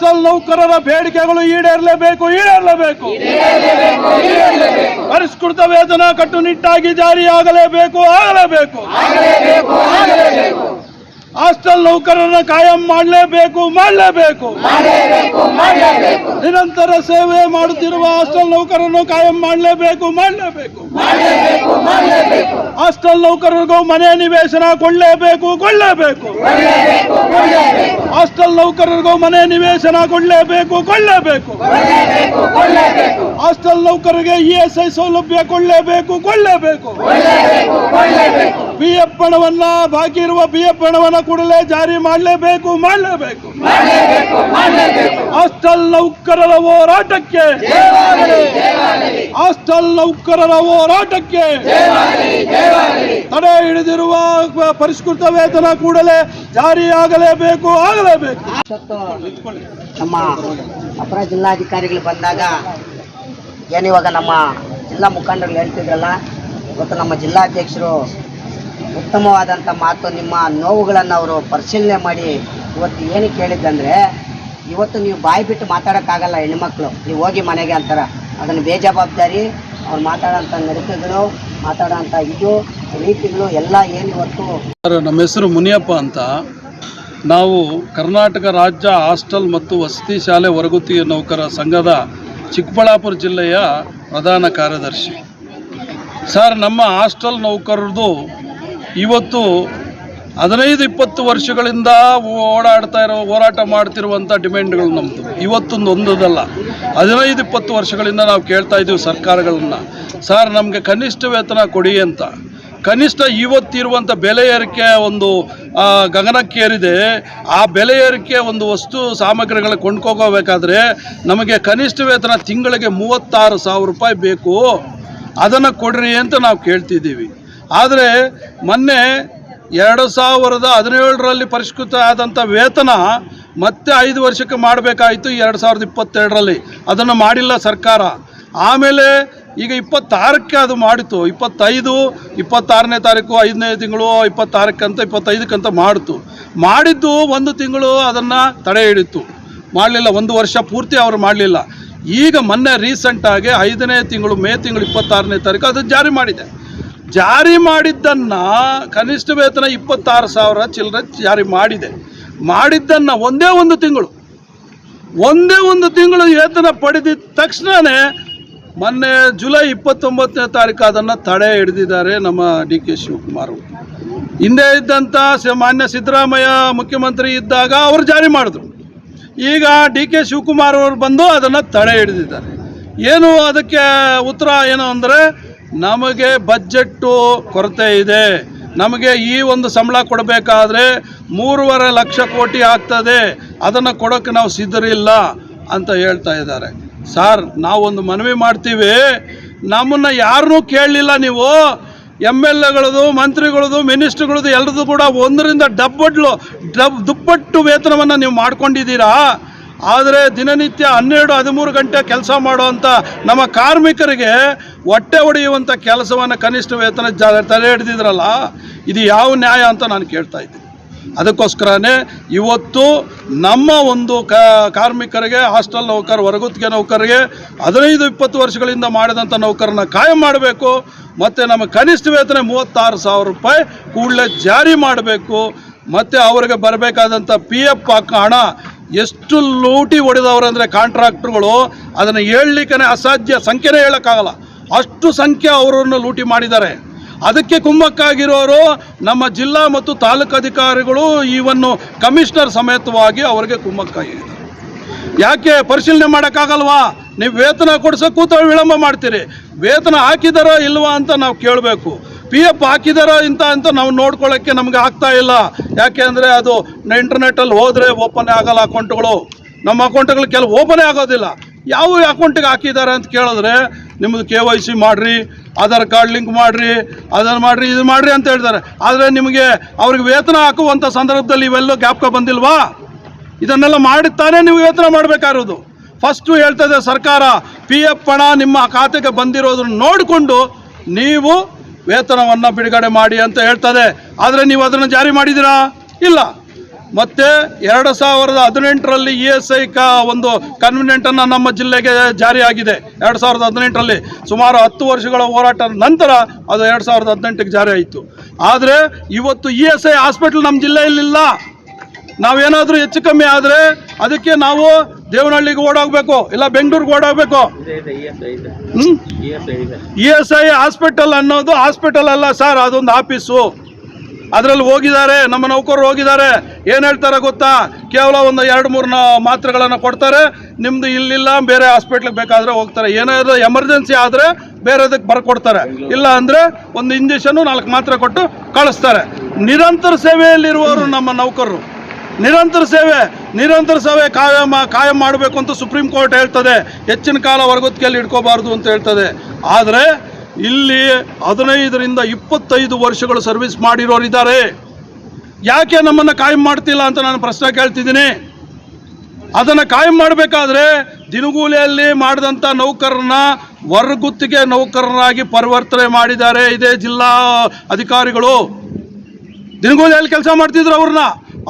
Hostel ನೌಕರರ ಬೇಡಿಕೆಗಳು ಈಡೇರಲೇಬೇಕು. ಪರಿಷ್ಕೃತ ವೇತನ ಕಟ್ಟುನಿಟ್ಟಾಗಿ ಜಾರಿಯಾಗಲೇಬೇಕು. ಹಾಸ್ಟೆಲ್ ನೌಕರರನ್ನು ಕಾಯಂ ಮಾಡಲೇಬೇಕು. ನಿರಂತರ ಸೇವೆ ಮಾಡುತ್ತಿರುವ ಹಾಸ್ಟೆಲ್ ನೌಕರರನ್ನು ಕಾಯಂ ಮಾಡಲೇಬೇಕು. ಹಾಸ್ಟೆಲ್ ನೌಕರರಿಗೂ ಮನೆ ನಿವೇಶನ ಕೊಡಲೇಬೇಕು. ಹಾಸ್ಟೆಲ್ ನೌಕರರಿಗೂ ಮನೆ ನಿವೇಶನ ಕೊಡಲೇಬೇಕು. ಹಾಸ್ಟೆಲ್ ನೌಕರರಿಗೆ ESI ಸೌಲಭ್ಯ ಕೊಡಲೇಬೇಕು. PF ಹಣವನ್ನ ಬಾಕಿ ಇರುವ PF ಹಣವನ್ನ ಕೂಡಲೇ ಜಾರಿ ಮಾಡಲೇಬೇಕು. ಹಾಸ್ಟೆಲ್ ನೌಕರರ ಹೋರಾಟಕ್ಕೆ ತಡೆ ಹಿಡಿದಿರುವ ಪರಿಷ್ಕೃತ ವೇತನ ಕೂಡಲೇ ಜಾರಿಯಾಗಲೇಬೇಕು. ನಮ್ಮ ಅಪರ ಜಿಲ್ಲಾಧಿಕಾರಿಗಳು ಬಂದಾಗ ಏನಿವಾಗ ನಮ್ಮ ಜಿಲ್ಲಾ ಮುಖಂಡರು ಹೇಳ್ತಿದ್ರಲ್ಲ, ಇವತ್ತು ನಮ್ಮ ಜಿಲ್ಲಾಧ್ಯಕ್ಷರು ಉತ್ತಮವಾದಂಥ ಮಾತು, ನಿಮ್ಮ ನೋವುಗಳನ್ನು ಅವರು ಪರಿಶೀಲನೆ ಮಾಡಿ ಇವತ್ತು ಏನಕ್ಕೆ ಹೇಳಿದ್ದಂದರೆ, ಇವತ್ತು ನೀವು ಬಾಯಿ ಬಿಟ್ಟು ಮಾತಾಡೋಕ್ಕಾಗಲ್ಲ, ಹೆಣ್ಮಕ್ಳು ನೀವು ಹೋಗಿ ಮನೆಗೆ ಅಂತಾರೆ. ಅದನ್ನು ಬೇಜವಾಬ್ದಾರಿ ಅವ್ರು ಮಾತಾಡೋಂಥ ನಡತೆಗಳು, ಮಾತಾಡೋಂಥ ರೀತಿಗಳು ಎಲ್ಲ ಏನು ಇವತ್ತು. ನಮ್ಮ ಹೆಸರು ಮುನಿಯಪ್ಪ ಅಂತ. ನಾವು ಕರ್ನಾಟಕ ರಾಜ್ಯ ಹಾಸ್ಟೆಲ್ ಮತ್ತು ವಸತಿ ಶಾಲೆ ಹೊರಗುತ್ತಿಗೆ ನೌಕರ ಸಂಘದ ಚಿಕ್ಕಬಳ್ಳಾಪುರ ಜಿಲ್ಲೆಯ ಪ್ರಧಾನ ಕಾರ್ಯದರ್ಶಿ. ಸರ್, ನಮ್ಮ ಹಾಸ್ಟೆಲ್ ನೌಕರರದು ಇವತ್ತು 15-20 ವರ್ಷಗಳಿಂದ ಹೋರಾಟ ಮಾಡ್ತಿರುವಂಥ ಡಿಮ್ಯಾಂಡ್ಗಳು ನಮ್ಮದು. ಒಂದಲ್ಲ 15-20 ವರ್ಷಗಳಿಂದ ನಾವು ಕೇಳ್ತಾ ಇದ್ದೀವಿ ಸರ್ಕಾರಗಳನ್ನ, ಸರ್ ನಮಗೆ ಕನಿಷ್ಠ ವೇತನ ಕೊಡಿ ಅಂತ. ಕನಿಷ್ಠ ಇವತ್ತಿರುವಂಥ ಬೆಲೆ ಏರಿಕೆ ಒಂದು ಗಗನಕ್ಕೇರಿದೆ. ಆ ಬೆಲೆ ಏರಿಕೆ ಒಂದು ವಸ್ತು ಸಾಮಗ್ರಿಗಳ ಕೊಂಡ್ಕೋಬೇಕಾದ್ರೆ ನಮಗೆ ಕನಿಷ್ಠ ವೇತನ ತಿಂಗಳಿಗೆ 36,000 ರೂಪಾಯಿ ಬೇಕು. ಅದನ್ನು ಕೊಡ್ರಿ ಅಂತ ನಾವು ಕೇಳ್ತಿದ್ದೀವಿ. ಆದರೆ ಮೊನ್ನೆ 2017ರಲ್ಲಿ ಪರಿಷ್ಕೃತ ಆದಂಥ ವೇತನ ಮತ್ತೆ 5 ವರ್ಷಕ್ಕೆ ಮಾಡಬೇಕಾಯಿತು 2022ರಲ್ಲಿ. ಅದನ್ನು ಮಾಡಿಲ್ಲ ಸರ್ಕಾರ. ಆಮೇಲೆ ಈಗ 26ಕ್ಕೆ ಅದು ಮಾಡಿತು. 25, 26ನೇ ತಾರೀಕು 5ನೇ ತಿಂಗಳು 26ಕ್ಕಂತ 25ಕ್ಕಂತ ಮಾಡಿದ್ದು 1 ತಿಂಗಳು ಅದನ್ನು ತಡೆ ಹಿಡಿತು, ಮಾಡಲಿಲ್ಲ. 1 ವರ್ಷ ಪೂರ್ತಿ ಅವರು ಮಾಡಲಿಲ್ಲ. ಈಗ ಮೊನ್ನೆ ರೀಸೆಂಟಾಗಿ 5ನೇ ತಿಂಗಳು ಮೇ ತಿಂಗಳು 26ನೇ ತಾರೀಕು ಅದು ಜಾರಿ ಮಾಡಿದ್ದನ್ನು ಕನಿಷ್ಠ ವೇತನ 26,000 ಚಿಲ್ಲರೆ ಜಾರಿ ಮಾಡಿದ್ದನ್ನು ಒಂದೇ ಒಂದು ತಿಂಗಳು ವೇತನ ಪಡೆದಿದ್ದ ತಕ್ಷಣವೇ ಮೊನ್ನೆ ಜುಲೈ 29ನೇ ತಾರೀಕು ಅದನ್ನು ತಡೆ ಹಿಡಿದಿದ್ದಾರೆ ನಮ್ಮ DK ಶಿವಕುಮಾರ್. ಹಿಂದೆ ಇದ್ದಂಥ ಮಾನ್ಯ ಸಿದ್ದರಾಮಯ್ಯ ಮುಖ್ಯಮಂತ್ರಿ ಇದ್ದಾಗ ಅವರು ಜಾರಿ ಮಾಡಿದ್ರು. ಈಗ DK ಶಿವಕುಮಾರ್ ಅವರು ಬಂದು ಅದನ್ನು ತಡೆ ಹಿಡಿದಿದ್ದಾರೆ. ಏನು ಅದಕ್ಕೆ ಉತ್ತರ ಏನು ಅಂದರೆ, ನಮಗೆ ಬಜೆಟ್ಟು ಕೊರತೆ ಇದೆ, ನಮಗೆ ಈ ಒಂದು ಸಂಬಳ ಕೊಡಬೇಕಾದ್ರೆ 3.5 ಲಕ್ಷ ಕೋಟಿ ಆಗ್ತದೆ, ಅದನ್ನು ಕೊಡೋಕ್ಕೆ ನಾವು ಸಿದ್ಧರಿಲ್ಲ ಅಂತ ಹೇಳ್ತಾ ಇದ್ದಾರೆ. ಸರ್, ನಾವೊಂದು ಮನವಿ ಮಾಡ್ತೀವಿ, ನಮ್ಮನ್ನು ಯಾರನ್ನೂ ಕೇಳಲಿಲ್ಲ ನೀವು. MLAಗಳದು, ಮಂತ್ರಿಗಳದು, ಮಿನಿಸ್ಟ್ರುಗಳದು ಎಲ್ಲರದು ಕೂಡ 1ರಿಂದ ದುಪ್ಪಟ್ಟು ವೇತನವನ್ನು ನೀವು ಮಾಡ್ಕೊಂಡಿದ್ದೀರಾ. ಆದರೆ ದಿನನಿತ್ಯ 12-13 ಗಂಟೆ ಕೆಲಸ ಮಾಡುವಂಥ ನಮ್ಮ ಕಾರ್ಮಿಕರಿಗೆ ಹೊಟ್ಟೆ ಹೊಡೆಯುವಂಥ ಕೆಲಸವನ್ನು ಕನಿಷ್ಠ ವೇತನ ತಡೆ ಹಿಡಿದಿದ್ರಲ್ಲ, ಇದು ಯಾವ ನ್ಯಾಯ ಅಂತ ನಾನು ಕೇಳ್ತಾ ಇದ್ದೀನಿ. ಅದಕ್ಕೋಸ್ಕರನೇ ಇವತ್ತು ನಮ್ಮ ಒಂದು ಕಾರ್ಮಿಕರಿಗೆ, ಹಾಸ್ಟೆಲ್ ನೌಕರ, ಹೊರಗುತ್ತಿಗೆ ನೌಕರಿಗೆ 15-20 ವರ್ಷಗಳಿಂದ ಮಾಡಿದಂಥ ನೌಕರನ್ನ ಕಾಯಂ ಮಾಡಬೇಕು. ಮತ್ತು ನಮ್ಮ ಕನಿಷ್ಠ ವೇತನ 36,000 ರೂಪಾಯಿ ಕೂಡಲೇ ಜಾರಿ ಮಾಡಬೇಕು. ಮತ್ತು ಅವರಿಗೆ ಬರಬೇಕಾದಂಥ PF ಹಣ ಎಷ್ಟು ಲೂಟಿ ಹೊಡೆದವ್ರಂದರೆ ಕಾಂಟ್ರಾಕ್ಟ್ರುಗಳು, ಅದನ್ನು ಹೇಳಲಿಕ್ಕೆ ಅಸಾಧ್ಯ, ಸಂಖ್ಯೆನೇ ಹೇಳೋಕ್ಕಾಗಲ್ಲ, ಅಷ್ಟು ಸಂಖ್ಯೆ ಅವರನ್ನು ಲೂಟಿ ಮಾಡಿದ್ದಾರೆ. ಅದಕ್ಕೆ ಕುಮ್ಮಕ್ಕಾಗಿರೋರು ನಮ್ಮ ಜಿಲ್ಲಾ ಮತ್ತು ತಾಲೂಕು ಅಧಿಕಾರಿಗಳು, ಈವನ್ನು ಕಮಿಷನರ್ ಸಮೇತವಾಗಿ ಅವರಿಗೆ ಕುಮ್ಮಕ್ಕಾಗಿದ್ದಾರೆ. ಯಾಕೆ ಪರಿಶೀಲನೆ ಮಾಡೋಕ್ಕಾಗಲ್ವಾ? ನೀವು ವೇತನ ಕೊಡ್ಸೋಕೆ ಕೂತ ವಿಳಂಬ ಮಾಡ್ತೀರಿ. ವೇತನ ಹಾಕಿದಾರೋ ಇಲ್ವಾ ಅಂತ ನಾವು ಕೇಳಬೇಕು. PF ಹಾಕಿದಾರೋ ಅಂತ ನಾವು ನೋಡ್ಕೊಳ್ಳೋಕ್ಕೆ ನಮಗೆ ಆಗ್ತಾ ಇಲ್ಲ. ಯಾಕೆ ಅಂದರೆ ಅದು ಇಂಟರ್ನೆಟ್ಟಲ್ಲಿ ಹೋದರೆ ಓಪನ್ ಆಗಲ್ಲ ಅಕೌಂಟ್ಗಳು. ನಮ್ಮ ಅಕೌಂಟ್ಗಳು ಕೆಲವು ಓಪನೇ ಆಗೋದಿಲ್ಲ. ಯಾವ ಅಕೌಂಟಿಗೆ ಹಾಕಿದ್ದಾರೆ ಅಂತ ಕೇಳಿದ್ರೆ, ನಿಮ್ಮದು KYC ಮಾಡಿರಿ, ಆಧಾರ್ ಕಾರ್ಡ್ ಲಿಂಕ್ ಮಾಡಿರಿ, ಅದನ್ನು ಮಾಡಿರಿ, ಇದು ಮಾಡಿರಿ ಅಂತ ಹೇಳ್ತಾರೆ. ಆದರೆ ನಿಮಗೆ ಅವ್ರಿಗೆ ವೇತನ ಹಾಕುವಂಥ ಸಂದರ್ಭದಲ್ಲಿ ಇವೆಲ್ಲೂ ಜ್ಞಾಪಕ ಬಂದಿಲ್ವಾ? ಇದನ್ನೆಲ್ಲ ಮಾಡುತ್ತಾನೆ ನೀವು ವೇತನ ಮಾಡಬೇಕಾಗಿರೋದು. ಫಸ್ಟು ಹೇಳ್ತದೆ ಸರ್ಕಾರ, PF ಹಣ ನಿಮ್ಮ ಖಾತೆಗೆ ಬಂದಿರೋದನ್ನು ನೋಡಿಕೊಂಡು ನೀವು ವೇತನವನ್ನು ಬಿಡುಗಡೆ ಮಾಡಿ ಅಂತ ಹೇಳ್ತದೆ. ಆದರೆ ನೀವು ಅದನ್ನು ಜಾರಿ ಮಾಡಿದ್ದೀರಾ? ಇಲ್ಲ. ಮತ್ತು 2018ರಲ್ಲಿ ESI ಒಂದು ಕನ್ವಿನೆಂಟನ್ನು ನಮ್ಮ ಜಿಲ್ಲೆಗೆ ಜಾರಿಯಾಗಿದೆ. 2018ರಲ್ಲಿ ಸುಮಾರು 10 ವರ್ಷಗಳ ಹೋರಾಟದ ನಂತರ ಅದು 2018ಕ್ಕೆ ಜಾರಿ ಆಯಿತು. ಆದರೆ ಇವತ್ತು ESI ಹಾಸ್ಪಿಟಲ್ ನಮ್ಮ ಜಿಲ್ಲೆಯಲ್ಲಿಲ್ಲ. ನಾವೇನಾದರೂ ಹೆಚ್ಚು ಕಮ್ಮಿ ಆದರೆ ಅದಕ್ಕೆ ನಾವು ದೇವನಹಳ್ಳಿಗೆ ಓಡೋಗ್ಬೇಕು, ಇಲ್ಲ ಬೆಂಗಳೂರಿಗೆ ಓಡೋಗ್ಬೇಕು. ESI ಹಾಸ್ಪಿಟಲ್ ಅನ್ನೋದು ಹಾಸ್ಪಿಟಲ್ ಅಲ್ಲ ಸರ್, ಅದೊಂದು ಆಫೀಸು. ಅದರಲ್ಲಿ ಹೋಗಿದ್ದಾರೆ, ನಮ್ಮ ನೌಕರರು ಹೋಗಿದ್ದಾರೆ. ಏನು ಹೇಳ್ತಾರೆ ಗೊತ್ತಾ? ಕೇವಲ ಒಂದು 2-3 ಮಾತ್ರೆಗಳನ್ನು ಕೊಡ್ತಾರೆ. ನಿಮ್ಮದು ಇಲ್ಲಿಲ್ಲ, ಬೇರೆ ಹಾಸ್ಪಿಟ್ಲಿಗೆ ಬೇಕಾದರೆ ಹೋಗ್ತಾರೆ. ಏನಾದರೂ ಎಮರ್ಜೆನ್ಸಿ ಆದರೆ ಬೇರೆದಕ್ಕೆ ಬರ್ಕೊಡ್ತಾರೆ. ಇಲ್ಲ ಅಂದರೆ ಒಂದು ಇಂಜೆಕ್ಷನ್ನು 4 ಮಾತ್ರೆ ಕೊಟ್ಟು ಕಳಿಸ್ತಾರೆ. ನಿರಂತರ ಸೇವೆಯಲ್ಲಿರುವವರು ನಮ್ಮ ನೌಕರರು. ನಿರಂತರ ಸೇವೆ ಕಾಯಂ ಮಾಡಬೇಕು ಅಂತ ಸುಪ್ರೀಂ ಕೋರ್ಟ್ ಹೇಳ್ತದೆ. ಹೆಚ್ಚಿನ ಕಾಲ ಹೊರಗುತ್ತಿಗೆಯಲ್ಲಿ ಇಟ್ಕೋಬಾರ್ದು ಅಂತ ಹೇಳ್ತದೆ. ಆದರೆ ಇಲ್ಲಿ 15ರಿಂದ 25 ವರ್ಷಗಳು ಸರ್ವಿಸ್ ಮಾಡಿರೋರಿದ್ದಾರೆ. ಯಾಕೆ ನಮ್ಮನ್ನು ಕಾಯಂ ಮಾಡ್ತಿಲ್ಲ ಅಂತ ನಾನು ಪ್ರಶ್ನೆ ಕೇಳ್ತಿದ್ದೀನಿ. ಅದನ್ನು ಕಾಯಂ ಮಾಡಬೇಕಾದ್ರೆ ದಿನಗೂಲಿಯಲ್ಲಿ ಮಾಡಿದಂಥ ನೌಕರರನ್ನ ಹೊರಗುತ್ತಿಗೆ ನೌಕರರಾಗಿ ಪರಿವರ್ತನೆ ಮಾಡಿದ್ದಾರೆ ಇದೇ ಜಿಲ್ಲಾ ಅಧಿಕಾರಿಗಳು. ದಿನಗೂಲಿಯಲ್ಲಿ ಕೆಲಸ ಮಾಡ್ತಿದ್ರು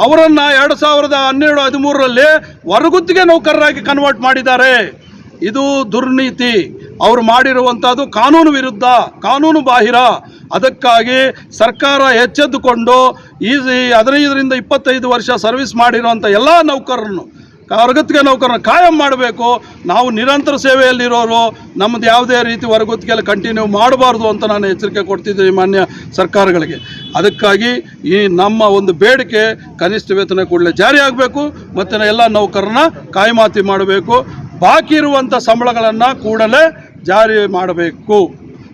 ಅವರನ್ನು 2012-13ರಲ್ಲಿ ಹೊರಗುತ್ತಿಗೆ ನೌಕರರಾಗಿ ಕನ್ವರ್ಟ್ ಮಾಡಿದ್ದಾರೆ. ಇದು ದುರ್ನೀತಿ. ಅವರು ಮಾಡಿರುವಂಥದ್ದು ಕಾನೂನು ವಿರುದ್ಧ, ಕಾನೂನು ಬಾಹಿರ. ಅದಕ್ಕಾಗಿ ಸರ್ಕಾರ ಎಚ್ಚೆತ್ತುಕೊಂಡು ಈ 15ರಿಂದ 25 ವರ್ಷ ಸರ್ವಿಸ್ ಮಾಡಿರುವಂಥ ಎಲ್ಲ ನೌಕರರನ್ನು, ಹೊರಗುತ್ತಿಗೆ ನೌಕರರನ್ನು ಕಾಯಂ ಮಾಡಬೇಕು. ನಾವು ನಿರಂತರ ಸೇವೆಯಲ್ಲಿರೋರು ನಮ್ಮದು ಯಾವುದೇ ರೀತಿ ಹೊರಗುತ್ತಿಗೆಯಲ್ಲಿ ಕಂಟಿನ್ಯೂ ಮಾಡಬಾರ್ದು ಅಂತ ನಾನು ಎಚ್ಚರಿಕೆ ಕೊಡ್ತಿದ್ದೀನಿ ಮಾನ್ಯ ಸರ್ಕಾರಗಳಿಗೆ. ಅದಕ್ಕಾಗಿ ಈ ನಮ್ಮ ಒಂದು ಬೇಡಿಕೆ ಕನಿಷ್ಠ ವೇತನ ಕೂಡಲೇ ಜಾರಿ ಆಗಬೇಕು ಮತ್ತು ಎಲ್ಲ ನೌಕರರನ್ನ ಕಾಯಮಾತಿ ಮಾಡಬೇಕು. ಬಾಕಿ ಇರುವಂಥ ಸಂಬಳಗಳನ್ನು ಕೂಡಲೇ ಜಾರಿ ಮಾಡಬೇಕು.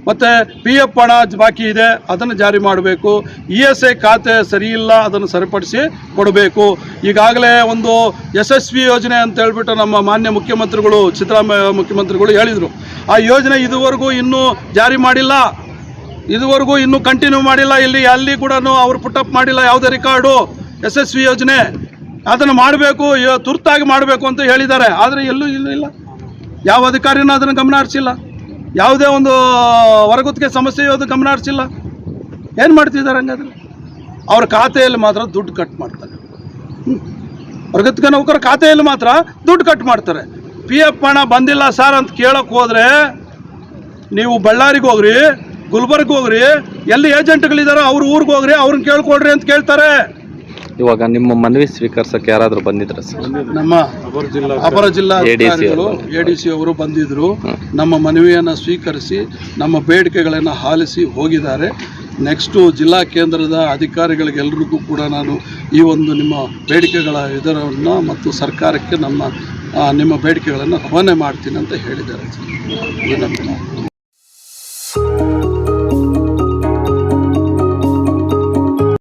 ಮತ್ತು PF ಹಣ ಬಾಕಿ ಇದೆ, ಅದನ್ನು ಜಾರಿ ಮಾಡಬೇಕು. ESI ಖಾತೆ ಸರಿಯಿಲ್ಲ, ಅದನ್ನು ಸರಿಪಡಿಸಿ ಕೊಡಬೇಕು. ಈಗಾಗಲೇ ಒಂದು ಯಶಸ್ವಿ ಯೋಜನೆ ಅಂತ ಹೇಳ್ಬಿಟ್ಟು ನಮ್ಮ ಮಾನ್ಯ ಮುಖ್ಯಮಂತ್ರಿಗಳು, ಸಿದ್ದರಾಮಯ್ಯ ಮುಖ್ಯಮಂತ್ರಿಗಳು ಹೇಳಿದರು. ಆ ಯೋಜನೆ ಇದುವರೆಗೂ ಇನ್ನೂ ಜಾರಿ ಮಾಡಿಲ್ಲ, ಇದುವರೆಗೂ ಇನ್ನೂ ಕಂಟಿನ್ಯೂ ಮಾಡಿಲ್ಲ. ಅಲ್ಲಿ ಕೂಡ ಅವರು ಪುಟಪ್ ಮಾಡಿಲ್ಲ ಯಾವುದೇ ರೆಕಾರ್ಡು. ಯಶಸ್ವಿ ಯೋಜನೆ ಅದನ್ನು ಮಾಡಬೇಕು, ತುರ್ತಾಗಿ ಮಾಡಬೇಕು ಅಂತ ಹೇಳಿದ್ದಾರೆ. ಆದರೆ ಎಲ್ಲೂ ಇಲ್ಲ, ಯಾವ ಅಧಿಕಾರಿನೂ ಅದನ್ನು ಗಮನ ಹರಿಸಿಲ್ಲ. ಯಾವುದೇ ಒಂದು ಹೊರಗುತ್ತಿಗೆ ಸಮಸ್ಯೆ ಇರೋದು ಗಮನ ಹರಿಸಿಲ್ಲ. ಏನು ಮಾಡ್ತಿದ್ದಾರೆ ಹಂಗಾದ್ರೆ? ಅವ್ರ ಖಾತೆಯಲ್ಲಿ ಮಾತ್ರ ದುಡ್ಡು ಕಟ್ ಮಾಡ್ತಾರೆ. ಹೊರಗುತ್ತಿಗೆ ನೌಕರ ಖಾತೆಯಲ್ಲಿ ಮಾತ್ರ ದುಡ್ಡು ಕಟ್ ಮಾಡ್ತಾರೆ. PF ಹಣ ಬಂದಿಲ್ಲ ಸರ್ ಅಂತ ಕೇಳೋಕ್ಕೆ ಹೋದರೆ ನೀವು ಬಳ್ಳಾರಿಗೆ ಹೋಗ್ರಿ, ಗುಲ್ಬರ್ಗ್ ಹೋಗ್ರಿ, ಎಲ್ಲಿ ಏಜೆಂಟ್ಗಳಿದ್ದಾರೋ ಅವ್ರ ಊರಿಗೆ ಹೋಗ್ರಿ, ಅವ್ರನ್ನ ಕೇಳ್ಕೊಡ್ರಿ ಅಂತ ಕೇಳ್ತಾರೆ. ಇವಾಗ ನಿಮ್ಮ ಮನವಿ ಸ್ವೀಕರಿಸಕ್ಕೆ ಯಾರಾದರೂ ಬಂದಿದ್ರ ಸರ್? ನಮ್ಮ ಅಪರ ಜಿಲ್ಲಾ ಅಧಿಕಾರಿಗಳು ADC ಅವರು ಬಂದಿದ್ದರು. ನಮ್ಮ ಮನವಿಯನ್ನು ಸ್ವೀಕರಿಸಿ ನಮ್ಮ ಬೇಡಿಕೆಗಳನ್ನು ಆಲಿಸಿ ಹೋಗಿದ್ದಾರೆ. ನೆಕ್ಸ್ಟು ಜಿಲ್ಲಾ ಕೇಂದ್ರದ ಅಧಿಕಾರಿಗಳಿಗೆಲ್ಲರಿಗೂ ಕೂಡ ನಾನು ಈ ಒಂದು ನಿಮ್ಮ ಬೇಡಿಕೆಗಳ ಇದರನ್ನು ಮತ್ತು ಸರ್ಕಾರಕ್ಕೆ ನಿಮ್ಮ ಬೇಡಿಕೆಗಳನ್ನು ರವಾನೆ ಮಾಡ್ತೀನಿ ಅಂತ ಹೇಳಿದ್ದಾರೆ.